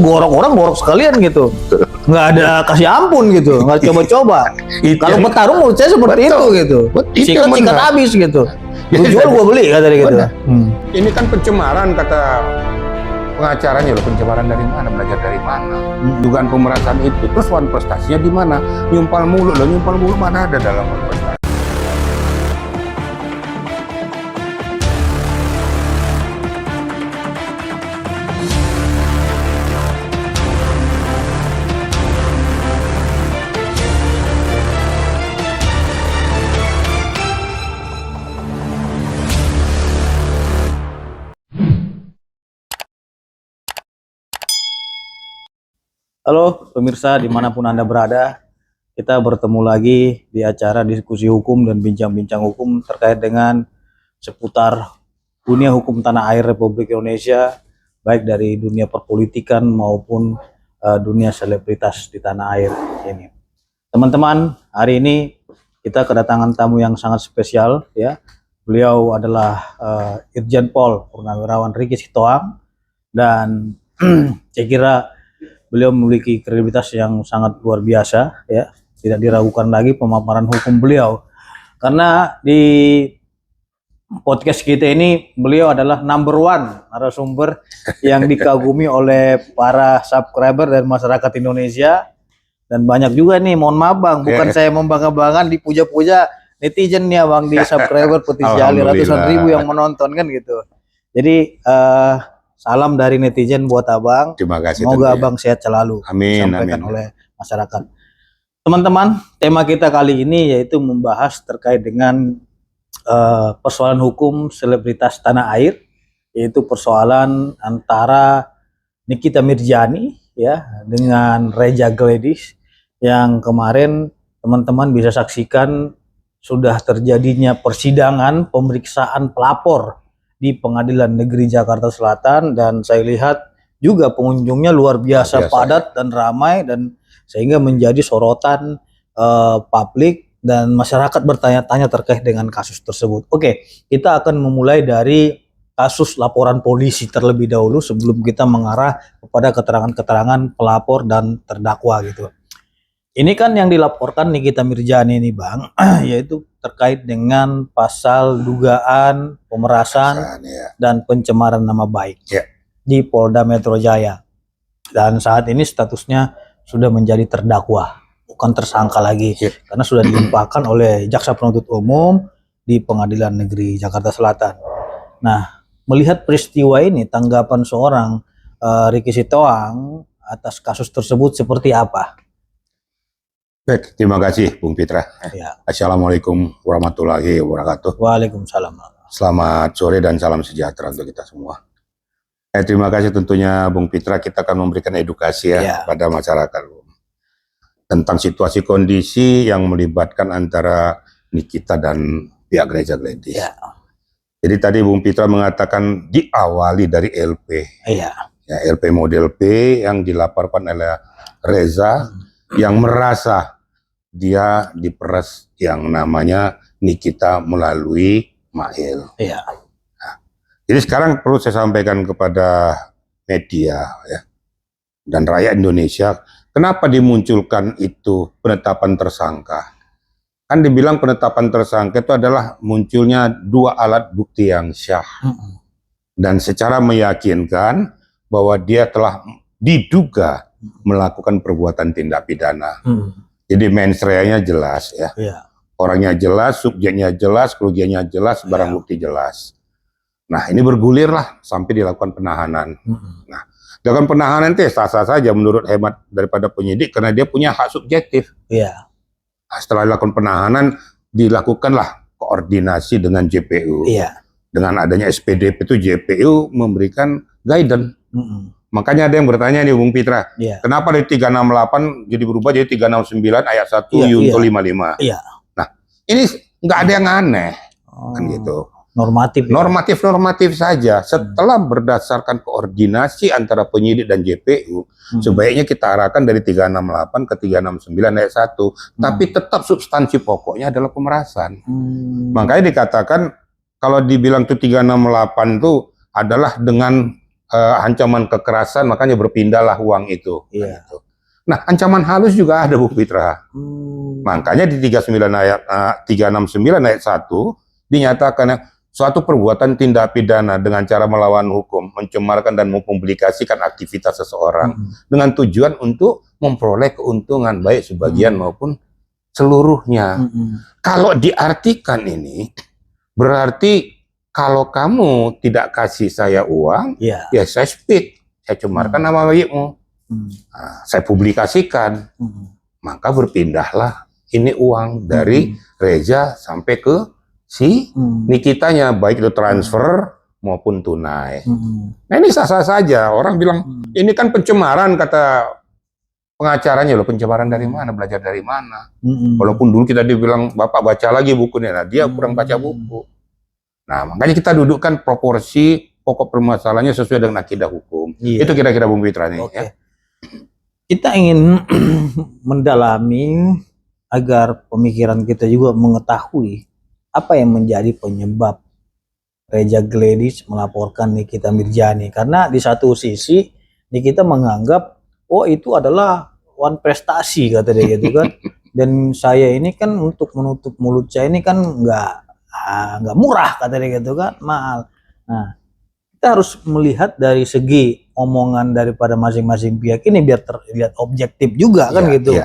gorok orang gorok sekalian gitu, nggak ada kasih ampun gitu, nggak coba-coba. Kalau petarung menurut saya seperti itu gitu, sikat habis gitu. Lu jual gua beli kata dia gitu. Ini kan pencemaran kata pengacaranya loh, pencemaran dari mana, belajar dari mana, dugaan pemerasan itu, terus wan prestasinya di mana, nyumpal mulu loh, nyumpal mulu mana ada dalam wan prestasi. Halo pemirsa dimanapun Anda berada, kita bertemu lagi di acara diskusi hukum dan bincang-bincang hukum terkait dengan seputar dunia hukum tanah air Republik Indonesia, baik dari dunia perpolitikan maupun dunia selebritas di tanah air ini. Teman-teman, hari ini kita kedatangan tamu yang sangat spesial ya. Beliau adalah Irjen Pol Purnawirawan Ricky Sitohang, dan saya kira beliau memiliki kredibilitas yang sangat luar biasa ya, tidak diragukan lagi pemaparan hukum beliau, karena di podcast kita ini beliau adalah number one narasumber yang dikagumi oleh para subscriber dan masyarakat Indonesia. Dan banyak juga nih, mohon maaf Bang, bukan saya membangga-banggakan, dipuja-puja netizen nih Bang, di subscriber petisi ratusan ribu yang menonton kan gitu. Jadi salam dari netizen buat Abang. Terima kasih. Semoga Abang sehat selalu. Amin. Disampaikan oleh masyarakat. Teman-teman, tema kita kali ini yaitu membahas terkait dengan persoalan hukum selebritas tanah air, yaitu persoalan antara Nikita Mirzani ya dengan Reza Gledys, yang kemarin teman-teman bisa saksikan sudah terjadinya persidangan pemeriksaan pelapor di Pengadilan Negeri Jakarta Selatan, dan saya lihat juga pengunjungnya luar biasa padat dan ramai, dan sehingga menjadi sorotan publik dan masyarakat bertanya-tanya terkait dengan kasus tersebut. Oke, kita akan memulai dari kasus laporan polisi terlebih dahulu sebelum kita mengarah kepada keterangan-keterangan pelapor dan terdakwa gitu. Ini kan yang dilaporkan Nikita Mirzani ini Bang, yaitu terkait dengan pasal dugaan pemerasan dan pencemaran nama baik di Polda Metro Jaya. Dan saat ini statusnya sudah menjadi terdakwa, bukan tersangka lagi, karena sudah dilimpahkan oleh Jaksa Penuntut Umum di Pengadilan Negeri Jakarta Selatan. Nah, melihat peristiwa ini, tanggapan seorang Ricky Sitohang atas kasus tersebut seperti apa? Baik, terima kasih Bung Pitra. Ya. Assalamualaikum warahmatullahi wabarakatuh. Waalaikumsalam. Selamat sore dan salam sejahtera untuk kita semua. Terima kasih tentunya Bung Pitra, kita akan memberikan edukasi pada masyarakat tentang situasi kondisi yang melibatkan antara Nikita dan pihak Reza Gledys. Ya. Jadi tadi Bung Pitra mengatakan diawali dari LP. Ya, LP model P yang dilaporkan oleh Reza yang merasa dia diperas yang namanya Nikita melalui Mail. Iya. Nah, jadi sekarang perlu saya sampaikan kepada media ya, dan rakyat Indonesia, kenapa dimunculkan itu penetapan tersangka? Kan dibilang penetapan tersangka itu adalah munculnya dua alat bukti yang syah dan secara meyakinkan bahwa dia telah diduga melakukan perbuatan tindak pidana. Jadi mens rea-nya jelas ya. Orangnya jelas, subjeknya jelas, kerugiannya jelas, barang bukti jelas. Nah, ini bergulirlah sampai dilakukan penahanan. Nah, dilakukan penahanan itu sah-sah saja menurut hemat daripada penyidik karena dia punya hak subjektif. Nah, setelah dilakukan penahanan, dilakukanlah koordinasi dengan JPU. Dengan adanya SPDP itu JPU memberikan guidance. Makanya ada yang bertanya nih Bung Pitra, kenapa dari 368 jadi berubah jadi 369 ayat 1 Yunto 55? Nah, ini nggak ada yang aneh, kan gitu. Normatif saja. Setelah berdasarkan koordinasi antara penyidik dan JPU, sebaiknya kita arahkan dari 368 ke 369 ayat 1. Tapi tetap substansi pokoknya adalah pemerasan. Makanya dikatakan kalau dibilang itu 368 itu adalah dengan ancaman kekerasan, makanya berpindahlah uang itu. Iya. Gitu. Nah, ancaman halus juga ada, Bung Pitra. Makanya di 369 ayat 1 dinyatakan suatu perbuatan tindak pidana dengan cara melawan hukum, mencemarkan dan mempublikasikan aktivitas seseorang dengan tujuan untuk memperoleh keuntungan baik sebagian maupun seluruhnya. Kalau diartikan ini berarti kalau kamu tidak kasih saya uang, ya saya speak, saya cemarkan nama baikmu, saya publikasikan, maka berpindahlah ini uang dari Reza sampai ke si Nikitanya, baik itu transfer maupun tunai. Nah ini sah-sah saja. Orang bilang ini kan pencemaran, kata pengacaranya. Loh, pencemaran dari mana? Belajar dari mana? Walaupun dulu kita dibilang Bapak baca lagi bukunya, nah dia kurang baca buku. Nah makanya kita dudukkan proporsi pokok permasalahannya sesuai dengan akidah hukum. Itu kira-kira Bung Pitra nih. Ya. Kita ingin mendalami agar pemikiran kita juga mengetahui apa yang menjadi penyebab Reza Gledis melaporkan Nikita Mirjani. Karena di satu sisi Nikita menganggap, oh itu adalah one prestasi, kata dia gitu kan. Dan saya ini kan untuk menutup mulut saya ini kan nggak murah, kata dia gitu kan, mahal. Nah, kita harus melihat dari segi omongan daripada masing-masing pihak ini biar terlihat objektif juga kan gitu.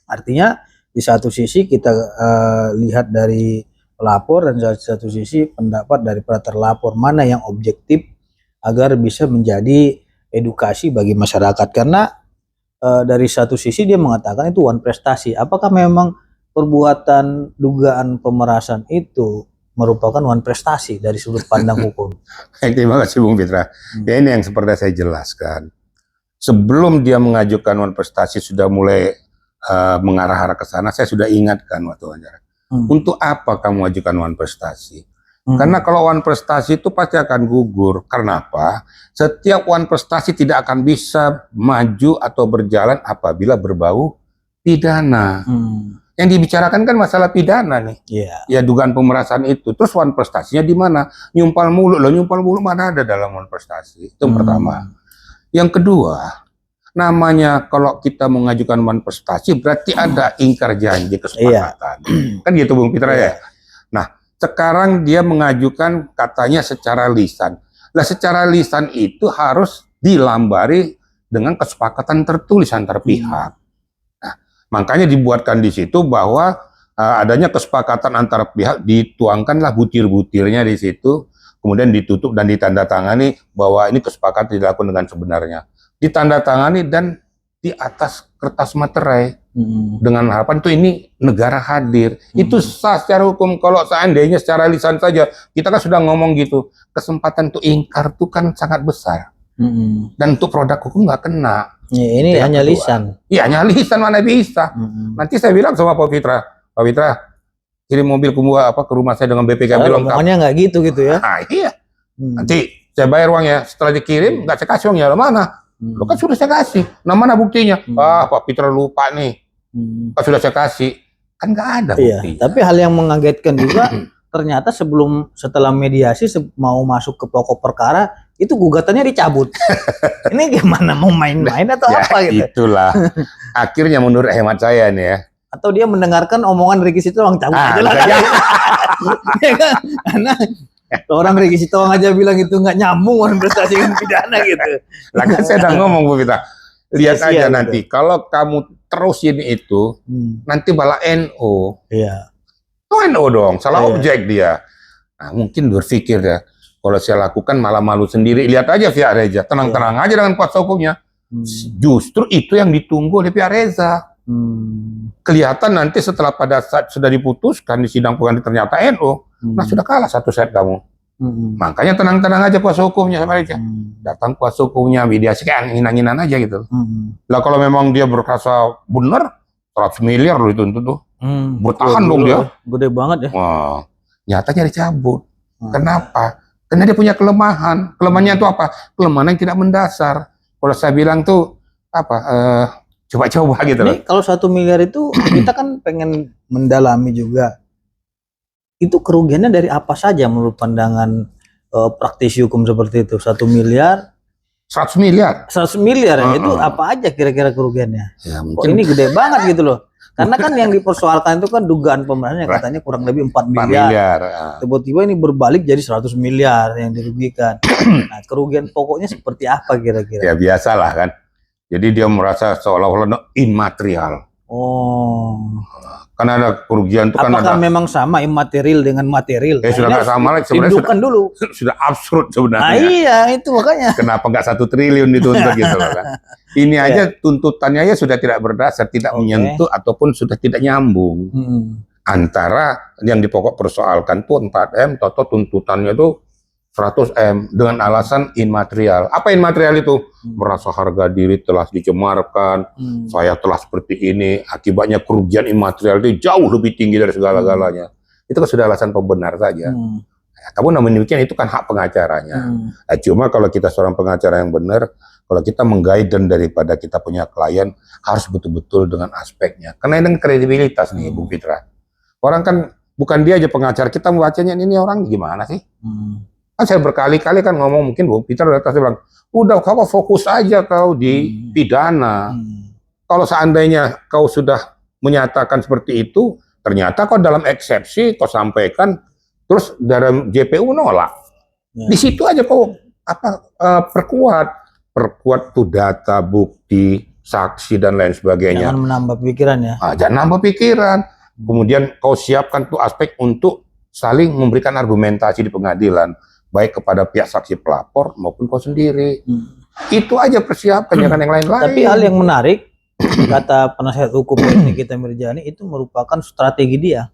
Artinya di satu sisi kita lihat dari pelapor dan di satu sisi pendapat daripada terlapor, mana yang objektif agar bisa menjadi edukasi bagi masyarakat. Karena dari satu sisi dia mengatakan itu one prestasi. Apakah memang perbuatan dugaan pemerasan itu merupakan one prestasi dari sudut pandang hukum? Terima kasih Bung Pitra. Ya ini yang seperti saya jelaskan. Sebelum dia mengajukan one prestasi sudah mulai mengarah-arah ke sana, saya sudah ingatkan waktu wawancara. Untuk apa kamu ajukan one prestasi? Karena kalau one prestasi itu pasti akan gugur. Karena apa? Setiap one prestasi tidak akan bisa maju atau berjalan apabila berbau pidana. Yang dibicarakan kan masalah pidana nih. Ya dugaan pemerasan itu. Terus one prestasinya di mana? Nyumpal mulut loh, nyumpal mulut mana ada dalam one prestasi? Itu yang pertama. Yang kedua, namanya kalau kita mengajukan one prestasi berarti ada ingkar janji kesepakatan. Kan gitu Bung Pitra ya. Nah, sekarang dia mengajukan katanya secara lisan. Nah, secara lisan itu harus dilambari dengan kesepakatan tertulis antar pihak. Nah, makanya dibuatkan di situ bahwa adanya kesepakatan antar pihak, dituangkanlah butir-butirnya di situ, kemudian ditutup dan ditandatangani bahwa ini kesepakatan dilakukan dengan sebenarnya. Ditandatangani dan di atas kertas materai dengan harapan tuh ini negara hadir. Itu sah secara hukum. Kalau seandainya secara lisan saja kita kan sudah ngomong gitu, kesempatan tuh ingkar tuh kan sangat besar. Dan untuk produk hukum nggak kena. Ini hanya lisan. Iya, hanya lisan, mana bisa. Nanti saya bilang sama Pak Pitra, Pak Pitra kirim mobil ke rumah saya dengan BPKB lengkap. Pokoknya nggak gitu ya. Nah, iya. Nanti saya bayar uangnya, setelah dikirim nggak saya kasih uangnya, mana? Lo kan sudah saya kasih. Nah mana buktinya? Pak Pitra lupa nih. Sudah saya kasih. Kan nggak ada buktinya. Tapi hal yang mengagetkan juga ternyata setelah mediasi mau masuk ke pokok perkara itu gugatannya dicabut. Ini gimana, mau main-main atau apa gitu? Itulah. Akhirnya menurut hemat saya nih ya. Atau dia mendengarkan omongan Ricky Sitohang, cabut aja lah. Karena orang Ricky Sitohang aja bilang itu nggak nyambung orang prestasi dengan pidana gitu. Lah kan saya udah ngomong Bu Vita. Lihat aja nanti kalau kamu terusin itu nanti malah NO. NO dong, salah objek dia. Nah, mungkin berpikir ya, kalau saya lakukan malah malu sendiri. Lihat aja pihak Reza, tenang-tenang aja dengan kuasa hukumnya. Justru itu yang ditunggu oleh pihak Reza. Kelihatan nanti setelah pada saat sudah diputuskan di sidang pengadilan ternyata NO, nah sudah kalah satu set kamu. Makanya tenang-tenang aja kuasa hukumnya sama Reza. Datang kuasa hukumnya, mediasi kayak angin-anginan aja gitu. Lah kalau memang dia berkasa benar, 100 miliar loh dituntut tuh. Bertahan dong dia. Gede banget ya. Wah, nyatanya dicabut. Kenapa? Karena dia punya kelemahan. Kelemahannya itu apa? Kelemahan yang tidak mendasar. Kalau saya bilang tuh apa? Coba-coba gitu loh. Kalau 1 miliar itu kita kan pengen mendalami juga. Itu kerugiannya dari apa saja menurut pandangan praktisi hukum seperti itu? 1 miliar 100 miliar. 100 miliar ya, itu apa aja kira-kira kerugiannya? Ya, Kok mungkin ini gede banget gitu loh. Karena kan yang dipersoalkan itu kan dugaan pembenarannya katanya kurang lebih 4 4 miliar. miliar. Tiba-tiba ini berbalik jadi 100 miliar yang dirugikan. Nah, kerugian pokoknya seperti apa kira-kira? Ya biasalah kan. Jadi dia merasa seolah-olah immaterial. Oh. Kan ada kerugian itu kan Apakah ada. memang sama imaterial dengan material? Sudah nggak sama lagi sebenarnya, Tindukan dulu. Sudah absurd Nah, sebenarnya. iya itu makanya. Kenapa nggak 1 triliun dituntut gitu loh kan? Ini aja tuntutannya ya sudah tidak berdasar, tidak menyentuh ataupun sudah tidak nyambung. Antara yang dipokok persoalkan tuh 4M, toto tuntutannya itu 100M dengan alasan immaterial. Apa immaterial itu? Merasa harga diri telah dicemarkan, saya telah seperti ini, akibatnya kerugian immaterial itu jauh lebih tinggi dari segala-galanya. Itu kan sudah alasan pembenar saja. Tapi namun demikian itu kan hak pengacaranya. Cuma kalau kita seorang pengacara yang benar, kalau kita mengguide daripada kita punya klien, harus betul-betul dengan aspeknya. Karena ini kredibilitas nih, Bung Fitra. Orang kan, bukan dia aja pengacara, kita membacanya ini orang gimana sih? Kan saya berkali-kali kan ngomong, mungkin Bung Fitra udah bilang, udah kau fokus aja kau di pidana. Kalau seandainya kau sudah menyatakan seperti itu, ternyata kau dalam eksepsi kau sampaikan, terus dalam JPU nolak. Di situ aja kau perkuat tuh data, bukti, saksi dan lain sebagainya. Jangan menambah pikiran ya. Jangan nambah pikiran. Kemudian kau siapkan tuh aspek untuk saling memberikan argumentasi di pengadilan, baik kepada pihak saksi pelapor maupun kau sendiri. Itu aja persiapkan, jangan yang lain-lain. Tapi hal yang menarik, kata penasihat hukum Nikita Mirzani, itu merupakan strategi dia.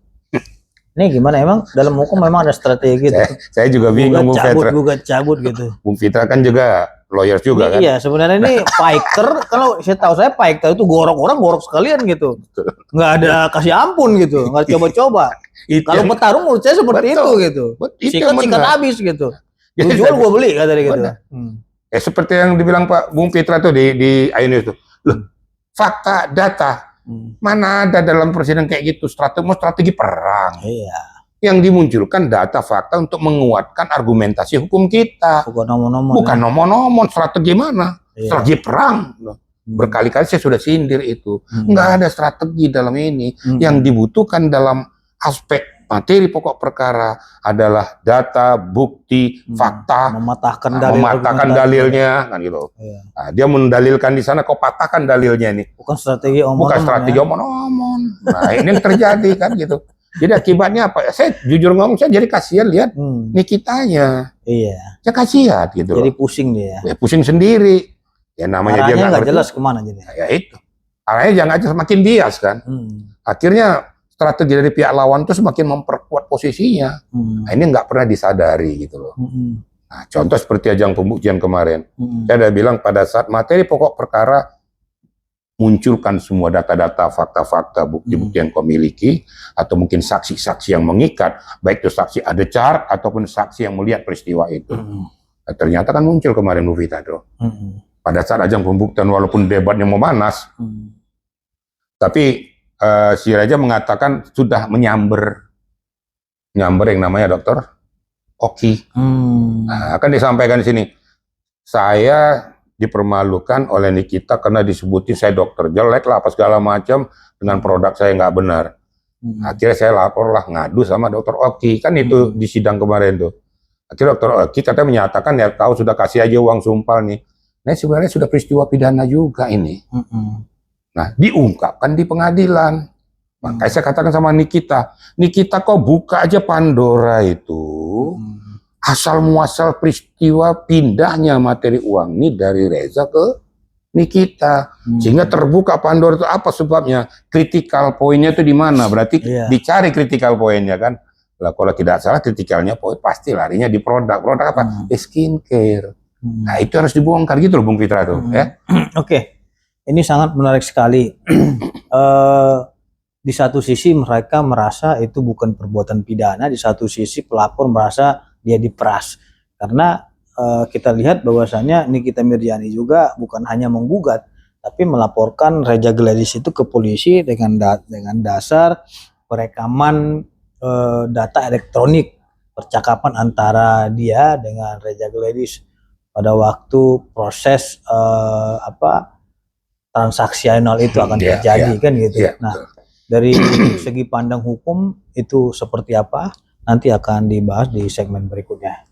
Ini gimana, emang dalam hukum memang ada strategi gitu? Saya juga bingung, Bung Fitra. Gugat cabut gitu. Bung Fitra kan juga lawyers juga kan? Iya, sebenarnya ini fighter, kalau saya tahu saya fighter itu gorok orang, gorok sekalian gitu. Nggak ada kasih ampun gitu, nggak coba-coba. Kalau petarung menurut saya seperti itu gitu. Sikat habis gitu. Lu jual gua beli kata dia gitu. Seperti yang dibilang Pak Bung Fitra tuh di Ainus tuh. Loh, fakta, data. Mana ada dalam presiden kayak gitu strategi perang. Iya. Yang dimunculkan data fakta untuk menguatkan argumentasi hukum kita. Bukan nomor-nomor. Bukan nomor-nomor, strategi mana? Iya. Strategi perang. Berkali-kali saya sudah sindir itu. Nggak ada strategi dalam ini. Yang dibutuhkan dalam aspek materi pokok perkara adalah data, bukti, fakta, mematahkan dalilnya, kan gitu. Iya. Nah, dia mendalilkan di sana, kau patahkan dalilnya nih. Bukan strategi omong-omong. Bukan strategi omong-omong. Nah, ini yang terjadi kan gitu. Jadi akibatnya apa? Saya jujur ngomong, saya jadi kasihan lihat Nikitanya. Iya. Saya kasihan gitu. Jadi pusing dia. Ya, pusing sendiri. Ya namanya arahnya dia nggak jelas kemana jadi. Ya itu. Arahnya jangan aja semakin bias kan. Akhirnya strategi dari pihak lawan itu semakin memperkuat posisinya. Nah, ini nggak pernah disadari gitu loh. Nah, contoh seperti ajang pembuktian kemarin. Saya udah bilang pada saat materi pokok perkara munculkan semua data-data, fakta-fakta, bukti-bukti yang kau miliki, atau mungkin saksi-saksi yang mengikat, baik itu saksi adecar ataupun saksi yang melihat peristiwa itu. Nah, ternyata kan muncul kemarin Bu Vita tuh. Pada saat ajang pembuktian walaupun debatnya memanas, tapi si Raja mengatakan sudah menyamber yang namanya Dokter Oki. Nah, akan disampaikan di sini, saya dipermalukan oleh Nikita karena disebutin saya dokter jelek lah apa segala macam dengan produk saya nggak benar. Akhirnya saya lapor lah, ngadu sama Dokter Oki, kan itu di sidang kemarin tuh. Akhirnya Dokter Oki katanya menyatakan ya kau sudah kasih aja uang sumpah nih. Nah sebenarnya sudah peristiwa pidana juga ini. Nah, diungkapkan di pengadilan. Makanya saya katakan sama Nikita kok buka aja Pandora itu. Asal muasal peristiwa pindahnya materi uang ini dari Reza ke Nikita. Sehingga terbuka Pandora itu apa sebabnya? Critical poinnya itu di mana? Berarti dicari critical poinnya kan. Lah kalau tidak salah critikalnya poin pasti larinya di produk. Produk apa? Skincare. Nah, itu harus dibongkar gitu loh Bung Fitra tuh, ya. Oke. Ini sangat menarik sekali. Di satu sisi mereka merasa itu bukan perbuatan pidana, di satu sisi pelapor merasa dia diperas. Karena kita lihat bahwasanya Nikita Mirzani juga bukan hanya menggugat, tapi melaporkan Reza Gladys itu ke polisi dengan dasar perekaman data elektronik percakapan antara dia dengan Reza Gladys. pada waktu proses transaksional itu akan terjadi kan gitu. Nah, dari segi pandang hukum itu seperti apa nanti akan dibahas di segmen berikutnya.